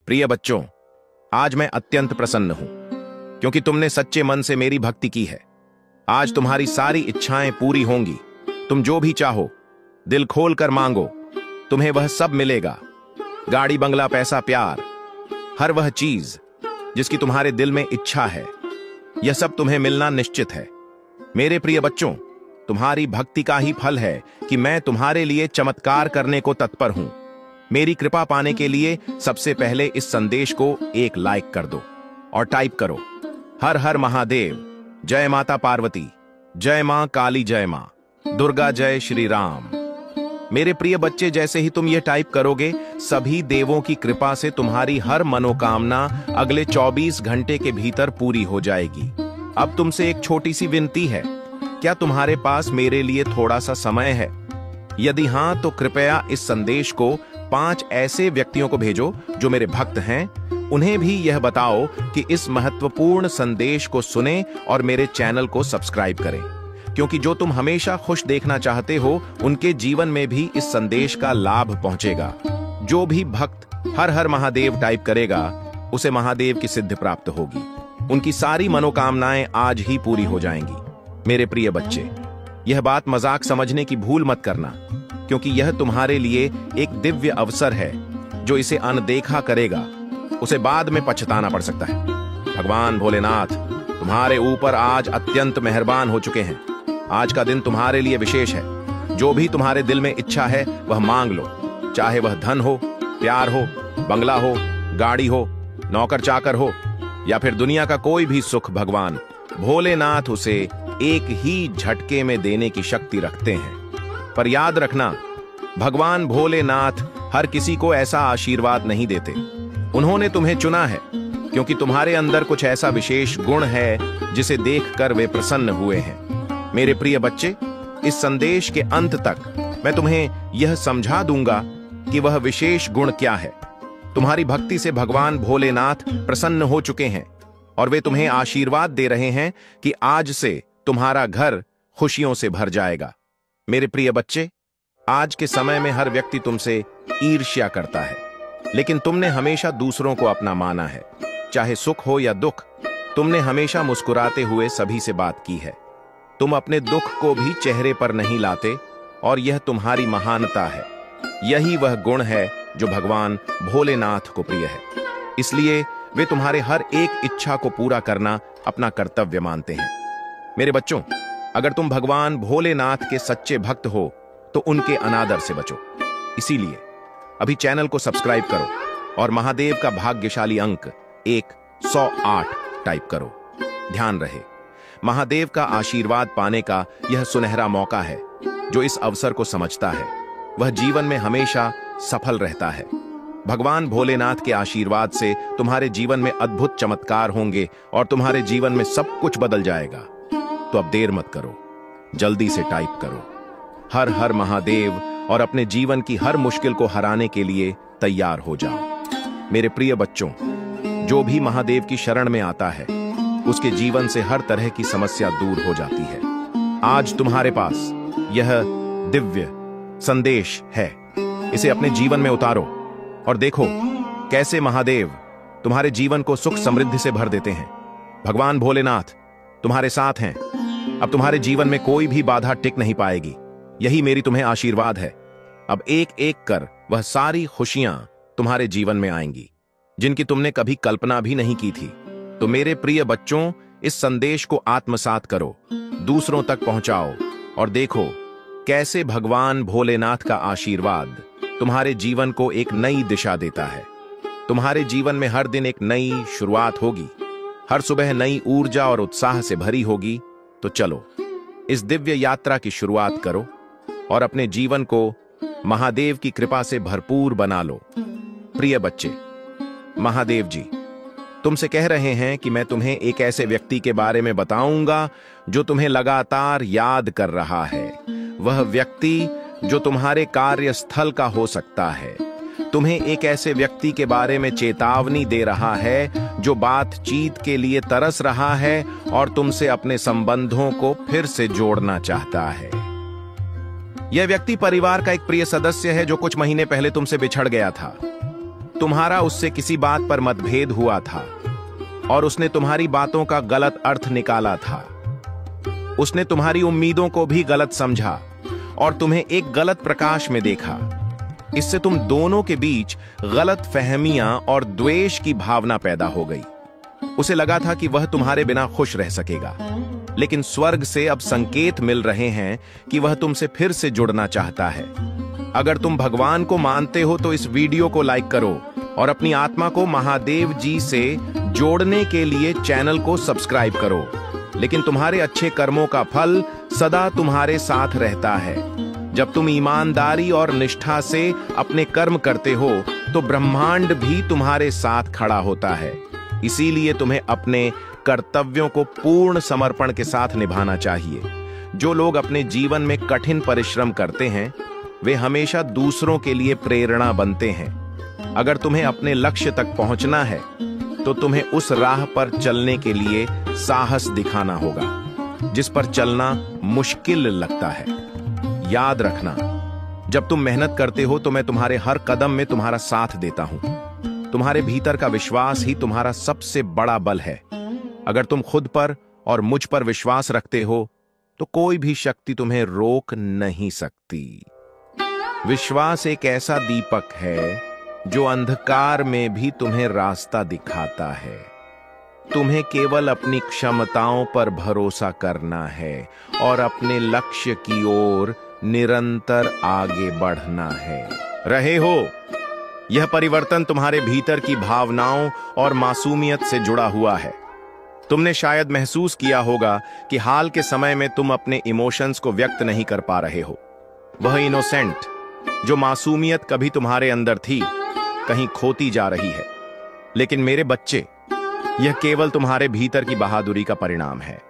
प्रिय बच्चों, आज मैं अत्यंत प्रसन्न हूं क्योंकि तुमने सच्चे मन से मेरी भक्ति की है। आज तुम्हारी सारी इच्छाएं पूरी होंगी। तुम जो भी चाहो दिल खोल कर मांगो, तुम्हें वह सब मिलेगा। गाड़ी, बंगला, पैसा, प्यार, हर वह चीज जिसकी तुम्हारे दिल में इच्छा है, यह सब तुम्हें मिलना निश्चित है। मेरे प्रिय बच्चों, तुम्हारी भक्ति का ही फल है कि मैं तुम्हारे लिए चमत्कार करने को तत्पर हूं। मेरी कृपा पाने के लिए सबसे पहले इस संदेश को एक लाइक कर दो और टाइप करो, हर हर महादेव, जय माता पार्वती, जय मां काली, जय मां दुर्गा, जय श्री राम। मेरे प्रिय बच्चे, जैसे ही तुम यह टाइप करोगे, सभी देवों की कृपा से तुम्हारी हर मनोकामना अगले 24 घंटे के भीतर पूरी हो जाएगी। अब तुमसे एक छोटी सी विनती है, क्या तुम्हारे पास मेरे लिए थोड़ा सा समय है? यदि हां, तो कृपया इस संदेश को 5 ऐसे व्यक्तियों को भेजो जो मेरे भक्त हैं। उन्हें भी यह बताओ कि इस महत्वपूर्ण संदेश को सुने और मेरे चैनल को सब्सक्राइब करें, क्योंकि जो तुम हमेशा खुश देखना चाहते हो, उनके जीवन में भी इस संदेश का लाभ पहुंचेगा। जो भी भक्त हर हर महादेव टाइप करेगा, उसे महादेव की सिद्धि प्राप्त होगी। उनकी सारी मनोकामनाएं आज ही पूरी हो जाएंगी। मेरे प्रिय बच्चे, यह बात मजाक समझने की भूल मत करना, क्योंकि यह तुम्हारे लिए एक दिव्य अवसर है। जो इसे अनदेखा करेगा, उसे बाद में पछताना पड़ सकता है। भगवान भोलेनाथ तुम्हारे ऊपर आज अत्यंत मेहरबान हो चुके हैं। आज का दिन तुम्हारे लिए विशेष है। जो भी तुम्हारे दिल में इच्छा है वह मांग लो, चाहे वह धन हो, प्यार हो, बंगला हो, गाड़ी हो, नौकर चाकर हो, या फिर दुनिया का कोई भी सुख। भगवान भोलेनाथ उसे एक ही झटके में देने की शक्ति रखते हैं। पर याद रखना, भगवान भोलेनाथ हर किसी को ऐसा आशीर्वाद नहीं देते। उन्होंने तुम्हें चुना है क्योंकि तुम्हारे अंदर कुछ ऐसा विशेष गुण है जिसे देखकर वे प्रसन्न हुए हैं। मेरे प्रिय बच्चे, इस संदेश के अंत तक मैं तुम्हें यह समझा दूंगा कि वह विशेष गुण क्या है। तुम्हारी भक्ति से भगवान भोलेनाथ प्रसन्न हो चुके हैं और वे तुम्हें आशीर्वाद दे रहे हैं कि आज से तुम्हारा घर खुशियों से भर जाएगा। मेरे प्रिय बच्चे, आज के समय में हर व्यक्ति तुमसे ईर्ष्या करता है, लेकिन तुमने हमेशा दूसरों को अपना माना है। चाहे सुख हो या दुख, तुमने हमेशा मुस्कुराते हुए सभी से बात की है। तुम अपने दुख को भी चेहरे पर नहीं लाते और यह तुम्हारी महानता है। यही वह गुण है जो भगवान भोलेनाथ को प्रिय है। इसलिए वे तुम्हारे हर एक इच्छा को पूरा करना अपना कर्तव्य मानते हैं। मेरे बच्चों, अगर तुम भगवान भोलेनाथ के सच्चे भक्त हो तो उनके अनादर से बचो। इसीलिए अभी चैनल को सब्सक्राइब करो और महादेव का भाग्यशाली अंक 108 टाइप करो। ध्यान रहे, महादेव का आशीर्वाद पाने का यह सुनहरा मौका है। जो इस अवसर को समझता है वह जीवन में हमेशा सफल रहता है। भगवान भोलेनाथ के आशीर्वाद से तुम्हारे जीवन में अद्भुत चमत्कार होंगे और तुम्हारे जीवन में सब कुछ बदल जाएगा। तो अब देर मत करो, जल्दी से टाइप करो हर हर महादेव और अपने जीवन की हर मुश्किल को हराने के लिए तैयार हो जाओ। मेरे प्रिय बच्चों, जो भी महादेव की शरण में आता है, उसके जीवन से हर तरह की समस्या दूर हो जाती है। आज तुम्हारे पास यह दिव्य संदेश है, इसे अपने जीवन में उतारो और देखो कैसे महादेव तुम्हारे जीवन को सुख समृद्धि से भर देते हैं। भगवान भोलेनाथ तुम्हारे साथ हैं। अब तुम्हारे जीवन में कोई भी बाधा टिक नहीं पाएगी। यही मेरी तुम्हें आशीर्वाद है। अब एक एक कर वह सारी खुशियां तुम्हारे जीवन में आएंगी जिनकी तुमने कभी कल्पना भी नहीं की थी। तो मेरे प्रिय बच्चों, इस संदेश को आत्मसात करो, दूसरों तक पहुंचाओ और देखो कैसे भगवान भोलेनाथ का आशीर्वाद तुम्हारे जीवन को एक नई दिशा देता है। तुम्हारे जीवन में हर दिन एक नई शुरुआत होगी, हर सुबह नई ऊर्जा और उत्साह से भरी होगी। तो चलो इस दिव्य यात्रा की शुरुआत करो और अपने जीवन को महादेव की कृपा से भरपूर बना लो। प्रिय बच्चे, महादेव जी तुमसे कह रहे हैं कि मैं तुम्हें एक ऐसे व्यक्ति के बारे में बताऊंगा जो तुम्हें लगातार याद कर रहा है। वह व्यक्ति जो तुम्हारे कार्यस्थल का हो सकता है। तुम्हें एक ऐसे व्यक्ति के बारे में चेतावनी दे रहा है जो बातचीत के लिए तरस रहा है और तुमसे अपने संबंधों को फिर से जोड़ना चाहता है। यह व्यक्ति परिवार का एक प्रिय सदस्य है जो कुछ महीने पहले तुमसे बिछड़ गया था। तुम्हारा उससे किसी बात पर मतभेद हुआ था और उसने तुम्हारी बातों का गलत अर्थ निकाला था। उसने तुम्हारी उम्मीदों को भी गलत समझा और तुम्हें एक गलत प्रकाश में देखा। इससे तुम दोनों के बीच गलत फहमियां और द्वेष की भावना पैदा हो गई। उसे लगा था कि वह तुम्हारे बिना खुश रह सकेगा, लेकिन स्वर्ग से अब संकेत मिल रहे हैं कि वह तुमसे फिर से जुड़ना चाहता है। अगर तुम भगवान को मानते हो तो इस वीडियो को लाइक करो और अपनी आत्मा को महादेव जी से जोड़ने के लिए चैनल को सब्सक्राइब करो। लेकिन तुम्हारे अच्छे कर्मों का फल सदा तुम्हारे साथ रहता है। जब तुम ईमानदारी और निष्ठा से अपने कर्म करते हो तो ब्रह्मांड भी तुम्हारे साथ खड़ा होता है। इसीलिए तुम्हें अपने कर्तव्यों को पूर्ण समर्पण के साथ निभाना चाहिए। जो लोग अपने जीवन में कठिन परिश्रम करते हैं वे हमेशा दूसरों के लिए प्रेरणा बनते हैं। अगर तुम्हें अपने लक्ष्य तक पहुंचना है तो तुम्हें उस राह पर चलने के लिए साहस दिखाना होगा जिस पर चलना मुश्किल लगता है। याद रखना, जब तुम मेहनत करते हो तो मैं तुम्हारे हर कदम में तुम्हारा साथ देता हूं। तुम्हारे भीतर का विश्वास ही तुम्हारा सबसे बड़ा बल है। अगर तुम खुद पर और मुझ पर विश्वास रखते हो तो कोई भी शक्ति तुम्हें रोक नहीं सकती। विश्वास एक ऐसा दीपक है जो अंधकार में भी तुम्हें रास्ता दिखाता है। तुम्हें केवल अपनी क्षमताओं पर भरोसा करना है और अपने लक्ष्य की ओर निरंतर आगे बढ़ना है। रहे हो, यह परिवर्तन तुम्हारे भीतर की भावनाओं और मासूमियत से जुड़ा हुआ है। तुमने शायद महसूस किया होगा कि हाल के समय में तुम अपने इमोशंस को व्यक्त नहीं कर पा रहे हो। वह इनोसेंट, जो मासूमियत कभी तुम्हारे अंदर थी, कहीं खोती जा रही है। लेकिन मेरे बच्चे, यह केवल तुम्हारे भीतर की बहादुरी का परिणाम है।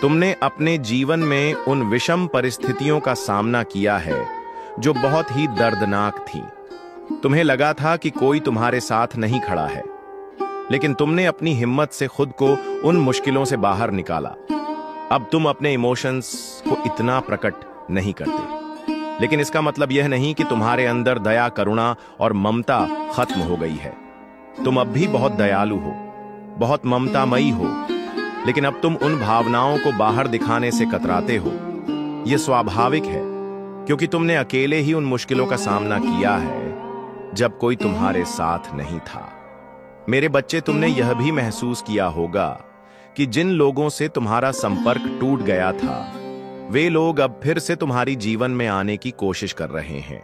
तुमने अपने जीवन में उन विषम परिस्थितियों का सामना किया है जो बहुत ही दर्दनाक थी। तुम्हें लगा था कि कोई तुम्हारे साथ नहीं खड़ा है, लेकिन तुमने अपनी हिम्मत से खुद को उन मुश्किलों से बाहर निकाला। अब तुम अपने इमोशंस को इतना प्रकट नहीं करते, लेकिन इसका मतलब यह नहीं कि तुम्हारे अंदर दया, करुणा और ममता खत्म हो गई है। तुम अब भी बहुत दयालु हो, बहुत ममतामयी हो, लेकिन अब तुम उन भावनाओं को बाहर दिखाने से कतराते हो। यह स्वाभाविक है, क्योंकि तुमने अकेले ही उन मुश्किलों का सामना किया है जब कोई तुम्हारे साथ नहीं था। मेरे बच्चे, तुमने यह भी महसूस किया होगा कि जिन लोगों से तुम्हारा संपर्क टूट गया था वे लोग अब फिर से तुम्हारी जीवन में आने की कोशिश कर रहे हैं।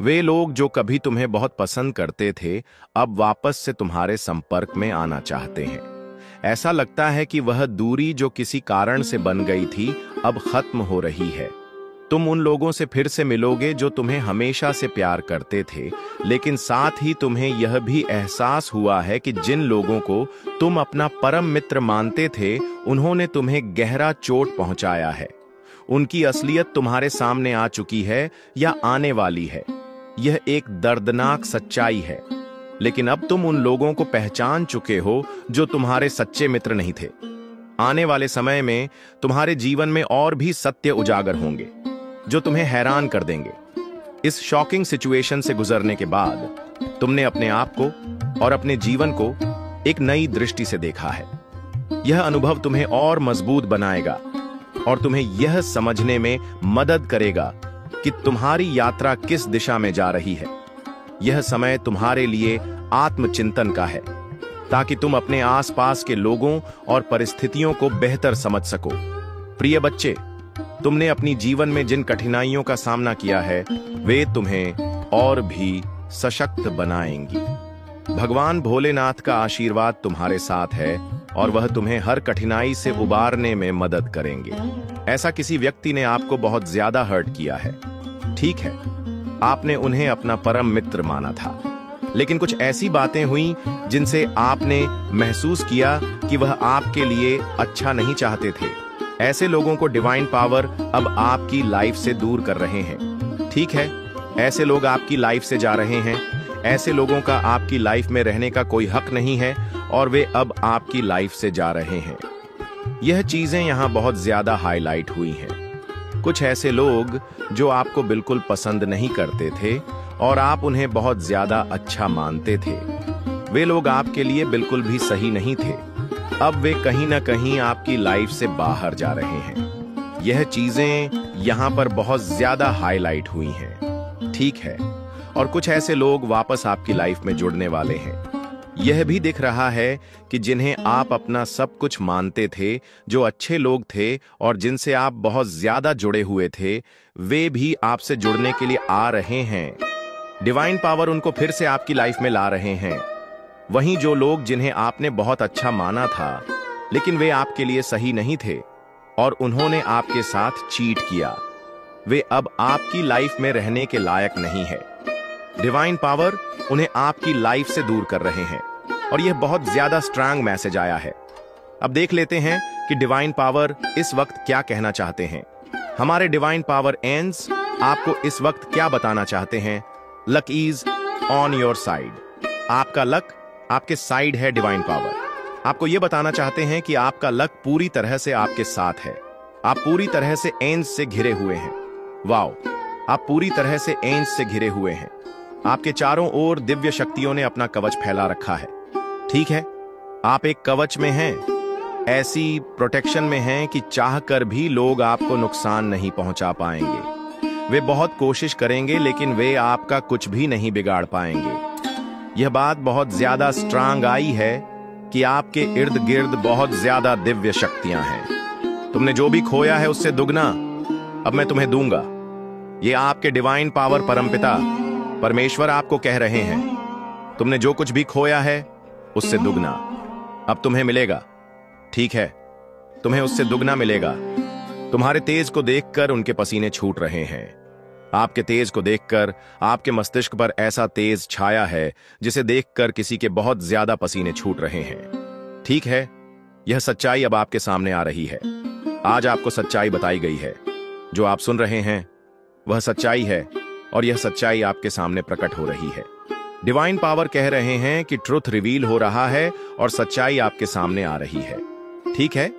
वे लोग जो कभी तुम्हें बहुत पसंद करते थे अब वापस से तुम्हारे संपर्क में आना चाहते हैं। ऐसा लगता है कि वह दूरी जो किसी कारण से बन गई थी अब खत्म हो रही है। तुम उन लोगों से फिर से मिलोगे जो तुम्हें हमेशा से प्यार करते थे, लेकिन साथ ही तुम्हें यह भी एहसास हुआ है कि जिन लोगों को तुम अपना परम मित्र मानते थे उन्होंने तुम्हें गहरा चोट पहुंचाया है। उनकी असलियत तुम्हारे सामने आ चुकी है या आने वाली है। यह एक दर्दनाक सच्चाई है, लेकिन अब तुम उन लोगों को पहचान चुके हो जो तुम्हारे सच्चे मित्र नहीं थे। आने वाले समय में तुम्हारे जीवन में और भी सत्य उजागर होंगे जो तुम्हें हैरान कर देंगे। इस शॉकिंग सिचुएशन से गुजरने के बाद तुमने अपने आप को और अपने जीवन को एक नई दृष्टि से देखा है। यह अनुभव तुम्हें और मजबूत बनाएगा और तुम्हें यह समझने में मदद करेगा कि तुम्हारी यात्रा किस दिशा में जा रही है। यह समय तुम्हारे लिए आत्मचिंतन का है ताकि तुम अपने आसपास के लोगों और परिस्थितियों को बेहतर समझ सको। प्रिय बच्चे, तुमने अपनी जीवन में जिन कठिनाइयों का सामना किया है वे तुम्हें और भी सशक्त बनाएंगी। भगवान भोलेनाथ का आशीर्वाद तुम्हारे साथ है और वह तुम्हें हर कठिनाई से उबारने में मदद करेंगे। ऐसा किसी व्यक्ति ने आपको बहुत ज्यादा हर्ट किया है, ठीक है, आपने उन्हें अपना परम मित्र माना था, लेकिन कुछ ऐसी बातें हुई जिनसे आपने महसूस किया कि वह आपके लिए अच्छा नहीं चाहते थे। ऐसे लोगों को डिवाइन पावर अब आपकी लाइफ से दूर कर रहे हैं। ठीक है, ऐसे लोग आपकी लाइफ से जा रहे हैं। ऐसे लोगों का आपकी लाइफ में रहने का कोई हक नहीं है और वे अब आपकी लाइफ से जा रहे हैं। यह चीजें यहां बहुत ज्यादा हाईलाइट हुई हैं। कुछ ऐसे लोग जो आपको बिल्कुल पसंद नहीं करते थे और आप उन्हें बहुत ज्यादा अच्छा मानते थे। वे लोग आपके लिए बिल्कुल भी सही नहीं थे। अब वे कहीं ना कहीं आपकी लाइफ से बाहर जा रहे हैं। यह चीजें यहां पर बहुत ज्यादा हाईलाइट हुई हैं। ठीक है, और कुछ ऐसे लोग वापस आपकी लाइफ में जुड़ने वाले हैं। यह भी दिख रहा है कि जिन्हें आप अपना सब कुछ मानते थे, जो अच्छे लोग थे और जिनसे आप बहुत ज्यादा जुड़े हुए थे, वे भी आपसे जुड़ने के लिए आ रहे हैं। डिवाइन पावर उनको फिर से आपकी लाइफ में ला रहे हैं। वहीं जो लोग जिन्हें आपने बहुत अच्छा माना था, लेकिन वे आपके लिए सही नहीं थे और उन्होंने आपके साथ चीट किया, वे अब आपकी लाइफ में रहने के लायक नहीं है। डिवाइन पावर उन्हें आपकी लाइफ से दूर कर रहे हैं और यह बहुत ज्यादा स्ट्रांग मैसेज आया है। अब देख लेते हैं कि डिवाइन पावर इस वक्त क्या कहना चाहते हैं। हमारे डिवाइन पावर एंड्स आपको इस वक्त क्या बताना चाहते हैं? Luck is on your side. आपका लक आपके साइड है। डिवाइन पावर आपको यह बताना चाहते हैं कि आपका लक पूरी तरह से आपके साथ है। आप पूरी तरह से एंड्स से घिरे हुए हैं। वाओ, आप पूरी तरह से एंड्स से घिरे हुए हैं। आपके चारों ओर दिव्य शक्तियों ने अपना कवच फैला रखा है। ठीक है, आप एक कवच में हैं, ऐसी प्रोटेक्शन में हैं कि चाहकर भी लोग आपको नुकसान नहीं पहुंचा पाएंगे। वे बहुत कोशिश करेंगे लेकिन वे आपका कुछ भी नहीं बिगाड़ पाएंगे। यह बात बहुत ज्यादा स्ट्रांग आई है कि आपके इर्द गिर्द बहुत ज्यादा दिव्य शक्तियां हैं। तुमने जो भी खोया है उससे दुगना अब मैं तुम्हें दूंगा। यह आपके डिवाइन पावर परमपिता परमेश्वर आपको कह रहे हैं। तुमने जो कुछ भी खोया है उससे दुगना अब तुम्हें मिलेगा। ठीक है, तुम्हें उससे दुगना मिलेगा। तुम्हारे तेज को देखकर उनके पसीने छूट रहे हैं। आपके तेज को देखकर आपके मस्तिष्क पर ऐसा तेज छाया है जिसे देखकर किसी के बहुत ज्यादा पसीने छूट रहे हैं। ठीक है, यह सच्चाई अब आपके सामने आ रही है। आज आपको सच्चाई बताई गई है। जो आप सुन रहे हैं वह सच्चाई है और यह सच्चाई आपके सामने प्रकट हो रही है। डिवाइन पावर कह रहे हैं कि ट्रुथ रिवील हो रहा है और सच्चाई आपके सामने आ रही है। ठीक है,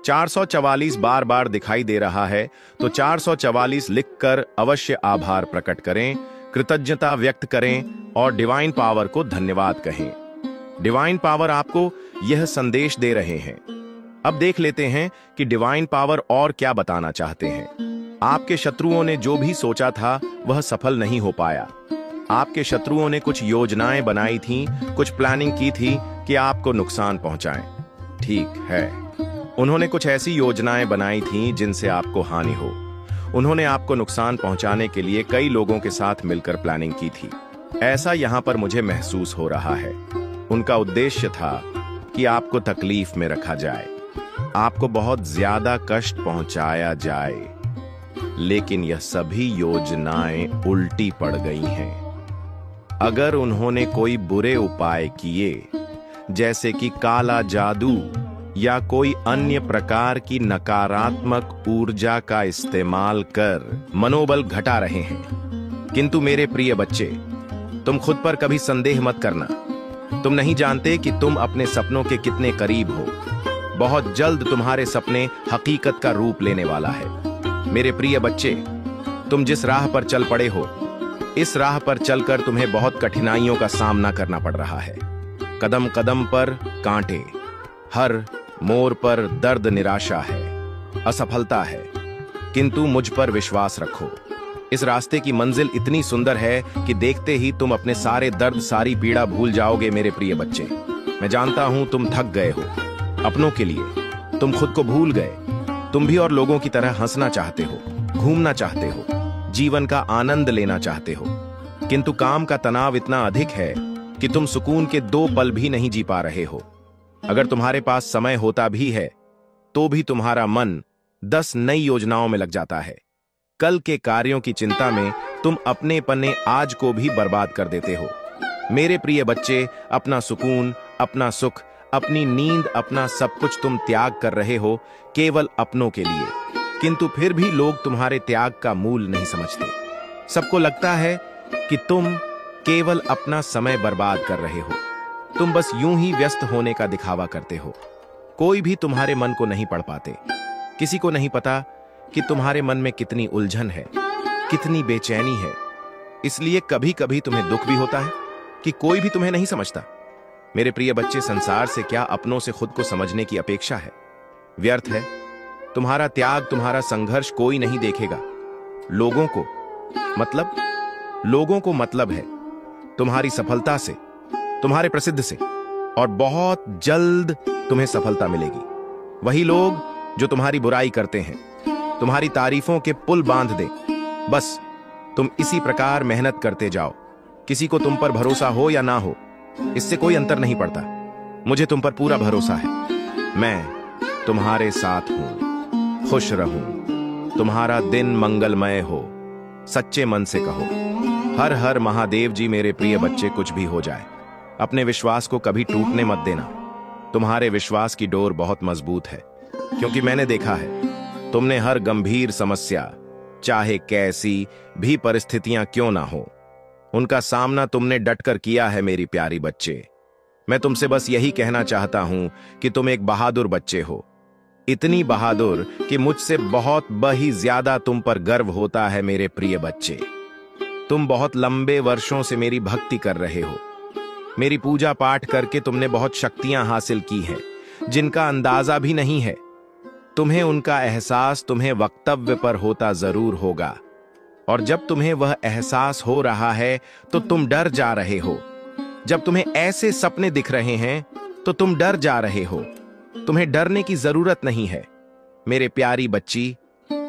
444 बार बार दिखाई दे रहा है तो 444 लिखकर अवश्य आभार प्रकट करें, कृतज्ञता व्यक्त करें और डिवाइन पावर को धन्यवाद कहें। डिवाइन पावर आपको यह संदेश दे रहे हैं। अब देख लेते हैं कि डिवाइन पावर और क्या बताना चाहते हैं। आपके शत्रुओं ने जो भी सोचा था वह सफल नहीं हो पाया। आपके शत्रुओं ने कुछ योजनाएं बनाई थीं, कुछ प्लानिंग की थी कि आपको नुकसान पहुंचाएं। ठीक है, उन्होंने कुछ ऐसी योजनाएं बनाई थीं जिनसे आपको हानि हो। उन्होंने आपको नुकसान पहुंचाने के लिए कई लोगों के साथ मिलकर प्लानिंग की थी। ऐसा यहां पर मुझे महसूस हो रहा है। उनका उद्देश्य था कि आपको तकलीफ में रखा जाए, आपको बहुत ज्यादा कष्ट पहुंचाया जाए, लेकिन यह सभी योजनाएं उल्टी पड़ गई हैं। अगर उन्होंने कोई बुरे उपाय किए, जैसे कि काला जादू या कोई अन्य प्रकार की नकारात्मक ऊर्जा का इस्तेमाल कर मनोबल घटा रहे हैं। किंतु मेरे प्रिय बच्चे, तुम खुद पर कभी संदेह मत करना। तुम नहीं जानते कि तुम अपने सपनों के कितने करीब हो। बहुत जल्द तुम्हारे सपने हकीकत का रूप लेने वाला है। मेरे प्रिय बच्चे, तुम जिस राह पर चल पड़े हो, इस राह पर चलकर तुम्हें बहुत कठिनाइयों का सामना करना पड़ रहा है। कदम कदम पर कांटे, हर मोड़ पर दर्द, निराशा है, असफलता है, किंतु मुझ पर विश्वास रखो। इस रास्ते की मंजिल इतनी सुंदर है कि देखते ही तुम अपने सारे दर्द, सारी पीड़ा भूल जाओगे। मेरे प्रिय बच्चे, मैं जानता हूं तुम थक गए हो अपनों के लिए, तुम खुद को भूल गए। तुम भी और लोगों की तरह हंसना चाहते हो, घूमना चाहते हो, जीवन का आनंद लेना चाहते हो, किंतु काम का तनाव इतना अधिक है कि तुम सुकून के 2 पल भी नहीं जी पा रहे हो। अगर तुम्हारे पास समय होता भी है तो भी तुम्हारा मन 10 नई योजनाओं में लग जाता है। कल के कार्यों की चिंता में तुम अपने पन्ने आज को भी बर्बाद कर देते हो। मेरे प्रिय बच्चे, अपना सुकून, अपना सुख, अपनी नींद, अपना सब कुछ तुम त्याग कर रहे हो केवल अपनों के लिए, किंतु फिर भी लोग तुम्हारे त्याग का मूल नहीं समझते। सबको लगता है कि तुम केवल अपना समय बर्बाद कर रहे हो। तुम बस यूं ही व्यस्त होने का दिखावा करते हो। कोई भी तुम्हारे मन को नहीं पढ़ पाते। किसी को नहीं पता कि तुम्हारे मन में कितनी उलझन है, कितनी बेचैनी है। इसलिए कभी कभी तुम्हें दुख भी होता है कि कोई भी तुम्हें नहीं समझता। मेरे प्रिय बच्चे, संसार से क्या अपनों से खुद को समझने की अपेक्षा है? व्यर्थ है। तुम्हारा त्याग, तुम्हारा संघर्ष कोई नहीं देखेगा। लोगों को मतलब है तुम्हारी सफलता से, तुम्हारे प्रसिद्ध से, और बहुत जल्द तुम्हें सफलता मिलेगी। वही लोग जो तुम्हारी बुराई करते हैं तुम्हारी तारीफों के पुल बांध दे। बस तुम इसी प्रकार मेहनत करते जाओ। किसी को तुम पर भरोसा हो या ना हो, इससे कोई अंतर नहीं पड़ता। मुझे तुम पर पूरा भरोसा है। मैं तुम्हारे साथ हूं। खुश रहूं। तुम्हारा दिन मंगलमय हो। सच्चे मन से कहो, हर हर महादेव जी। मेरे प्रिय बच्चे, कुछ भी हो जाए, अपने विश्वास को कभी टूटने मत देना। तुम्हारे विश्वास की डोर बहुत मजबूत है, क्योंकि मैंने देखा है तुमने हर गंभीर समस्या, चाहे कैसी भी परिस्थितियां क्यों ना हो, उनका सामना तुमने डटकर किया है। मेरी प्यारी बच्चे, मैं तुमसे बस यही कहना चाहता हूं कि तुम एक बहादुर बच्चे हो। इतनी बहादुर कि मुझसे बहुत ही ज्यादा तुम पर गर्व होता है। मेरे प्रिय बच्चे, तुम बहुत लंबे वर्षों से मेरी भक्ति कर रहे हो। मेरी पूजा पाठ करके तुमने बहुत शक्तियां हासिल की हैं, जिनका अंदाजा भी नहीं है। तुम्हें उनका एहसास तुम्हें वक्तव्य पर होता जरूर होगा, और जब तुम्हें वह एहसास हो रहा है तो तुम डर जा रहे हो। जब तुम्हें ऐसे सपने दिख रहे हैं तो तुम डर जा रहे हो। तुम्हें डरने की जरूरत नहीं है। मेरे प्यारी बच्ची,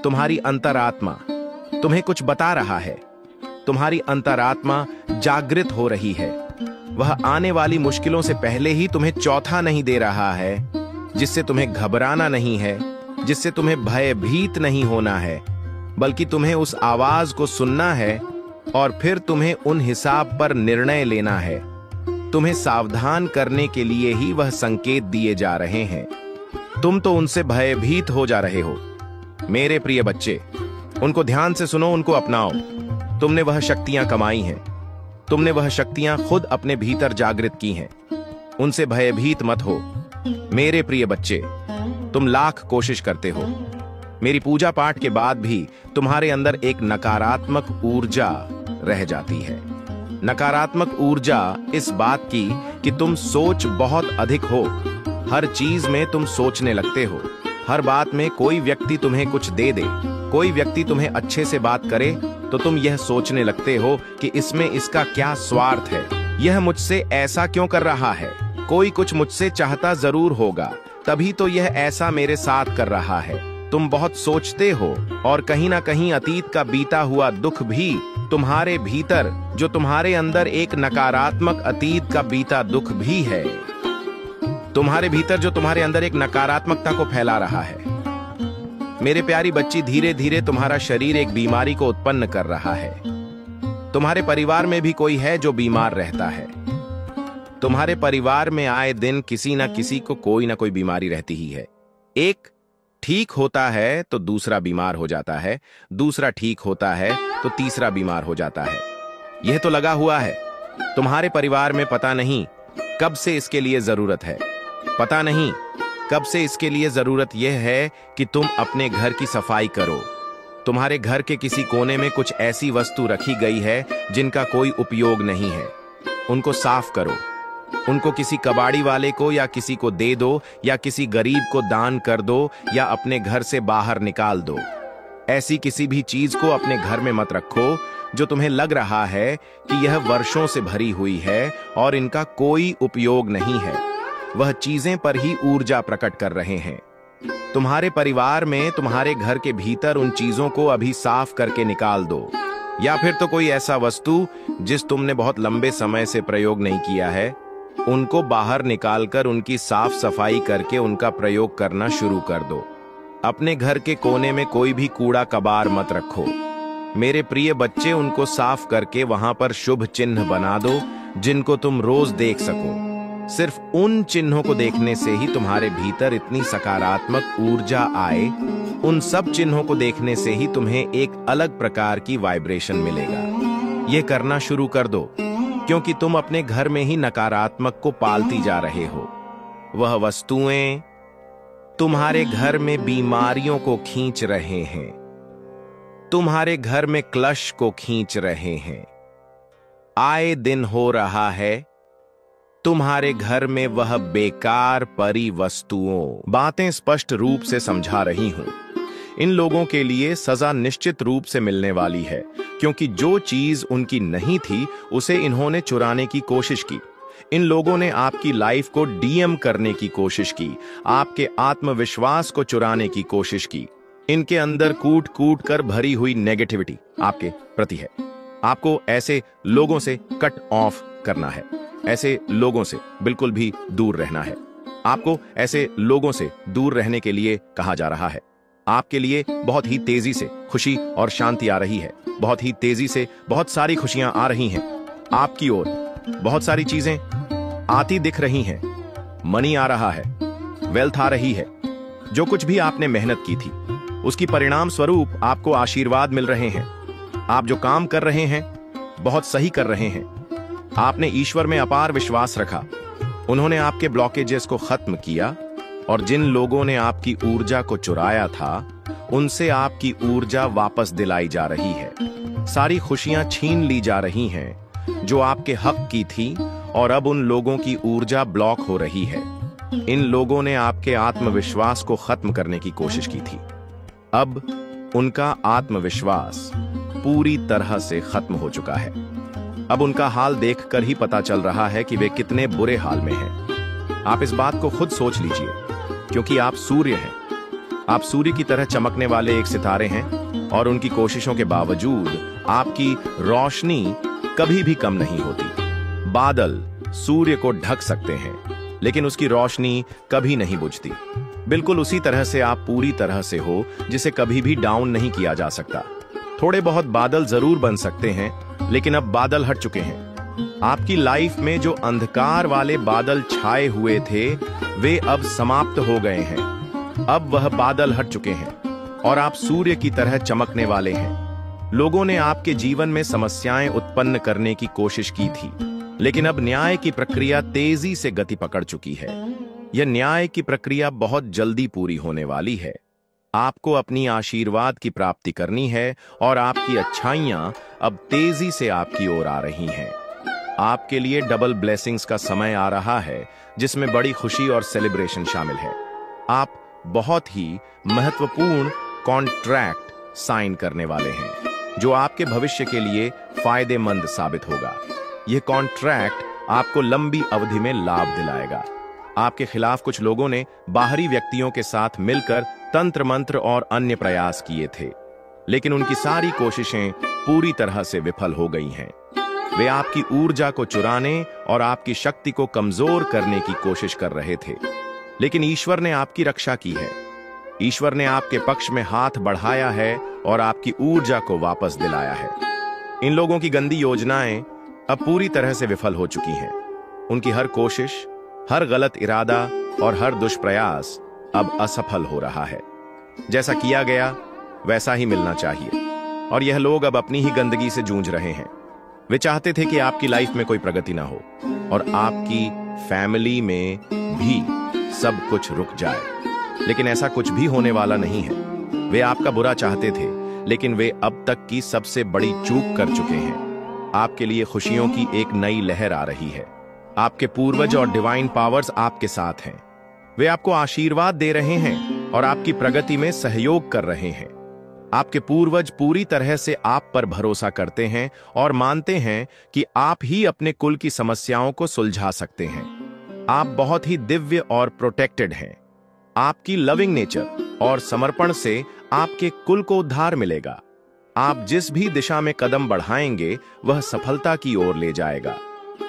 तुम्हारी अंतरात्मा तुम्हें कुछ बता रहा है। तुम्हारी अंतरात्मा जागृत हो रही है। वह आने वाली मुश्किलों से पहले ही तुम्हें चौथा नहीं दे रहा है, जिससे तुम्हें घबराना नहीं है, जिससे तुम्हें भयभीत नहीं होना है, बल्कि तुम्हें उस आवाज को सुनना है और फिर तुम्हें उन हिसाब पर निर्णय लेना है। तुम्हें सावधान करने के लिए ही वह संकेत दिए जा रहे हैं। तुम तो उनसे भयभीत हो जा रहे हो। मेरे प्रिय बच्चे, उनको ध्यान से सुनो, उनको अपनाओ। तुमने वह शक्तियां कमाई हैं। तुमने वह शक्तियां खुद अपने भीतर जागृत की हैं। उनसे भयभीत मत हो। मेरे प्रिय बच्चे, तुम लाख कोशिश करते हो। मेरी पूजा पाठ के बाद भी तुम्हारे अंदर एक नकारात्मक ऊर्जा रह जाती है। नकारात्मक ऊर्जा इस बात की कि तुम सोच बहुत अधिक हो। हर चीज में तुम सोचने लगते हो। हर बात में कोई व्यक्ति तुम्हें कुछ दे दे, कोई व्यक्ति तुम्हें अच्छे से बात करे तो तुम यह सोचने लगते हो कि इसमें इसका क्या स्वार्थ है, यह मुझसे ऐसा क्यों कर रहा है, कोई कुछ मुझसे चाहता जरूर होगा, तभी तो यह ऐसा मेरे साथ कर रहा है। तुम बहुत सोचते हो और कहीं ना कहीं अतीत का बीता हुआ दुख भी तुम्हारे भीतर, जो तुम्हारे अंदर एक नकारात्मक अतीत का बीता दुख भी है, तुम्हारे भीतर जो तुम्हारे अंदर एक नकारात्मकता को फैला रहा है। मेरे प्यारी बच्ची, धीरे धीरे तुम्हारा शरीर एक बीमारी को उत्पन्न कर रहा है। तुम्हारे परिवार में भी कोई है जो बीमार रहता है। तुम्हारे परिवार में आए दिन किसी ना किसी को कोई ना कोई बीमारी रहती ही है। एक ठीक होता है तो दूसरा बीमार हो जाता है, दूसरा ठीक होता है तो तीसरा बीमार हो जाता है। यह तो लगा हुआ है तुम्हारे परिवार में। पता नहीं कब से इसके लिए जरूरत है। पता नहीं कब से इसके लिए जरूरत यह है कि तुम अपने घर की सफाई करो। तुम्हारे घर के किसी कोने में कुछ ऐसी वस्तु रखी गई है जिनका कोई उपयोग नहीं है। उनको साफ करो। उनको किसी कबाड़ी वाले को या किसी को दे दो, या किसी गरीब को दान कर दो, या अपने घर से बाहर निकाल दो। ऐसी किसी भी चीज को अपने घर में मत रखो जो तुम्हें लग रहा है कि यह वर्षों से भरी हुई है और इनका कोई उपयोग नहीं है। वह चीजें पर ही ऊर्जा प्रकट कर रहे हैं। तुम्हारे परिवार में, तुम्हारे घर के भीतर उन चीजों को अभी साफ करके निकाल दो। या फिर तो कोई ऐसा वस्तु जिस तुमने बहुत लंबे समय से प्रयोग नहीं किया है, उनको बाहर निकालकर उनकी साफ सफाई करके उनका प्रयोग करना शुरू कर दो। अपने घर के कोने में कोई भी कूड़ा कबाड़ मत रखो। मेरे प्रिय बच्चे, उनको साफ करके वहां पर शुभ चिन्ह बना दो जिनको तुम रोज देख सको। सिर्फ उन चिन्हों को देखने से ही तुम्हारे भीतर इतनी सकारात्मक ऊर्जा आए। उन सब चिन्हों को देखने से ही तुम्हें एक अलग प्रकार की वाइब्रेशन मिलेगा। यह करना शुरू कर दो, क्योंकि तुम अपने घर में ही नकारात्मक को पालती जा रहे हो। वह वस्तुएं तुम्हारे घर में बीमारियों को खींच रहे हैं, तुम्हारे घर में क्लश को खींच रहे हैं। आए दिन हो रहा है तुम्हारे घर में वह बेकार परी वस्तुओं। बातें स्पष्ट रूप से समझा रही हूं। इन लोगों के लिए सजा निश्चित रूप से मिलने वाली है, क्योंकि जो चीज उनकी नहीं थी उसे इन्होंने चुराने की कोशिश की। इन लोगों ने आपकी लाइफ को डीएम करने की कोशिश की, आपके आत्मविश्वास को चुराने की कोशिश की। इनके अंदर कूट कूट कर भरी हुई नेगेटिविटी आपके प्रति है। आपको ऐसे लोगों से कट ऑफ करना है, ऐसे लोगों से बिल्कुल भी दूर रहना है। आपको ऐसे लोगों से दूर रहने के लिए कहा जा रहा है। आपके लिए बहुत ही तेजी से खुशी और शांति आ रही है। बहुत ही तेजी से बहुत सारी खुशियां आ रही हैं आपकी ओर। बहुत सारी चीजें आती दिख रही हैं। मनी आ रहा है, वेल्थ आ रही है। जो कुछ भी आपने मेहनत की थी उसकी परिणाम स्वरूप आपको आशीर्वाद मिल रहे हैं। आप जो काम कर रहे हैं बहुत सही कर रहे हैं। आपने ईश्वर में अपार विश्वास रखा। उन्होंने आपके ब्लॉकेजेस को खत्म किया, और जिन लोगों ने आपकी ऊर्जा को चुराया था उनसे आपकी ऊर्जा वापस दिलाई जा रही है। सारी खुशियां छीन ली जा रही हैं जो आपके हक की थी, और अब उन लोगों की ऊर्जा ब्लॉक हो रही है। इन लोगों ने आपके आत्मविश्वास को खत्म करने की कोशिश की थी। अब उनका आत्मविश्वास पूरी तरह से खत्म हो चुका है। अब उनका हाल देखकर ही पता चल रहा है कि वे कितने बुरे हाल में हैं। आप इस बात को खुद सोच लीजिए, क्योंकि आप सूर्य हैं। आप सूर्य की तरह चमकने वाले एक सितारे हैं, और उनकी कोशिशों के बावजूद आपकी रोशनी कभी भी कम नहीं होती। बादल सूर्य को ढक सकते हैं, लेकिन उसकी रोशनी कभी नहीं बुझती। बिल्कुल उसी तरह से आप पूरी तरह से हो जिसे कभी भी डाउन नहीं किया जा सकता। थोड़े बहुत बादल जरूर बन सकते हैं, लेकिन अब बादल हट चुके हैं। आपकी लाइफ में जो अंधकार वाले बादल छाए हुए थे वे अब समाप्त हो गए हैं। अब वह बादल हट चुके हैं और आप सूर्य की तरह चमकने वाले हैं। लोगों ने आपके जीवन में समस्याएं उत्पन्न करने की कोशिश की थी, लेकिन अब न्याय की प्रक्रिया तेजी से गति पकड़ चुकी है। यह न्याय की प्रक्रिया बहुत जल्दी पूरी होने वाली है। आपको अपनी आशीर्वाद की प्राप्ति करनी है, और आपकी अच्छाइयां अब तेजी से आपकी ओर आ रही हैं। आपके लिए डबल ब्लेसिंग्स का समय आ रहा है, जिसमें बड़ी खुशी और सेलिब्रेशन शामिल है। आप बहुत ही महत्वपूर्ण कॉन्ट्रैक्ट साइन करने वाले हैं, जो आपके भविष्य के लिए फायदेमंद साबित होगा। यह कॉन्ट्रैक्ट आपको लंबी अवधि में लाभ दिलाएगा। आपके खिलाफ कुछ लोगों ने बाहरी व्यक्तियों के साथ मिलकर तंत्र मंत्र और अन्य प्रयास किए थे, लेकिन उनकी सारी कोशिशें पूरी तरह से विफल हो गई हैं। वे आपकी ऊर्जा को चुराने और आपकी शक्ति को कमजोर करने की कोशिश कर रहे थे, लेकिन ईश्वर ने आपकी रक्षा की है। ईश्वर ने आपके पक्ष में हाथ बढ़ाया है और आपकी ऊर्जा को वापस दिलाया है। इन लोगों की गंदी योजनाएं अब पूरी तरह से विफल हो चुकी हैं। उनकी हर कोशिश, हर गलत इरादा और हर दुष्प्रयास अब असफल हो रहा है। जैसा किया गया वैसा ही मिलना चाहिए, और यह लोग अब अपनी ही गंदगी से जूझ रहे हैं। वे चाहते थे कि आपकी लाइफ में कोई प्रगति ना हो, और आपकी फैमिली में भी सब कुछ रुक जाए, लेकिन ऐसा कुछ भी होने वाला नहीं है। वे आपका बुरा चाहते थे, लेकिन वे अब तक की सबसे बड़ी चूक कर चुके हैं। आपके लिए खुशियों की एक नई लहर आ रही है। आपके पूर्वज और डिवाइन पावर्स आपके साथ हैं। वे आपको आशीर्वाद दे रहे हैं और आपकी प्रगति में सहयोग कर रहे हैं। आपके पूर्वज पूरी तरह से आप पर भरोसा करते हैं और मानते हैं कि आप ही अपने कुल की समस्याओं को सुलझा सकते हैं। आप बहुत ही दिव्य और प्रोटेक्टेड हैं। आपकी लविंग नेचर और समर्पण से आपके कुल को उद्धार मिलेगा। आप जिस भी दिशा में कदम बढ़ाएंगे वह सफलता की ओर ले जाएगा।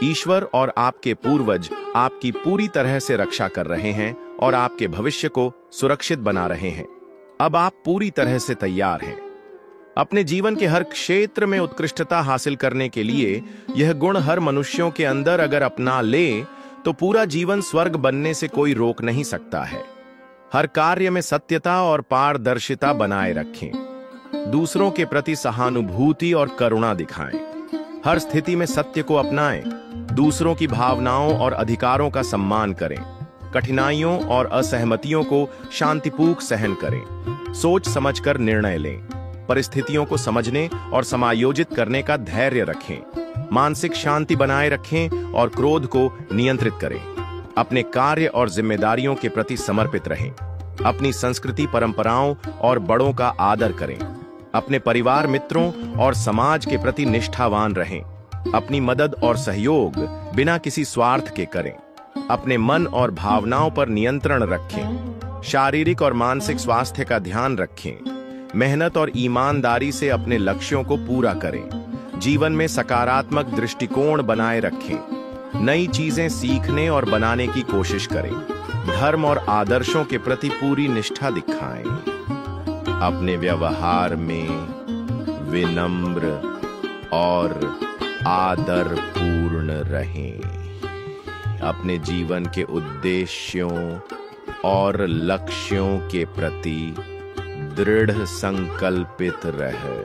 ईश्वर और आपके पूर्वज आपकी पूरी तरह से रक्षा कर रहे हैं और आपके भविष्य को सुरक्षित बना रहे हैं। अब आप पूरी तरह से तैयार हैं। अपने जीवन के हर क्षेत्र में उत्कृष्टता हासिल करने के लिए यह गुण हर मनुष्यों के अंदर अगर अपना ले तो पूरा जीवन स्वर्ग बनने से कोई रोक नहीं सकता है। हर कार्य में सत्यता और पारदर्शिता बनाए रखें। दूसरों के प्रति सहानुभूति और करुणा दिखाएं। हर स्थिति में सत्य को अपनाएं। दूसरों की भावनाओं और अधिकारों का सम्मान करें। कठिनाइयों और असहमतियों को शांतिपूर्वक सहन करें। सोच समझकर निर्णय लें। परिस्थितियों को समझने और समायोजित करने का धैर्य रखें। मानसिक शांति बनाए रखें और क्रोध को नियंत्रित करें। अपने कार्य और जिम्मेदारियों के प्रति समर्पित रहें। अपनी संस्कृति, परंपराओं और बड़ों का आदर करें। अपने परिवार, मित्रों और समाज के प्रति निष्ठावान रहें। अपनी मदद और सहयोग बिना किसी स्वार्थ के करें। अपने मन और भावनाओं पर नियंत्रण रखें। शारीरिक और मानसिक स्वास्थ्य का ध्यान रखें। मेहनत और ईमानदारी से अपने लक्ष्यों को पूरा करें। जीवन में सकारात्मक दृष्टिकोण बनाए रखें। नई चीजें सीखने और बनाने की कोशिश करें। धर्म और आदर्शों के प्रति पूरी निष्ठा दिखाएं। अपने व्यवहार में विनम्र और आदरपूर्ण रहें। अपने जीवन के उद्देश्यों और लक्ष्यों के प्रति दृढ़ संकल्पित रहें।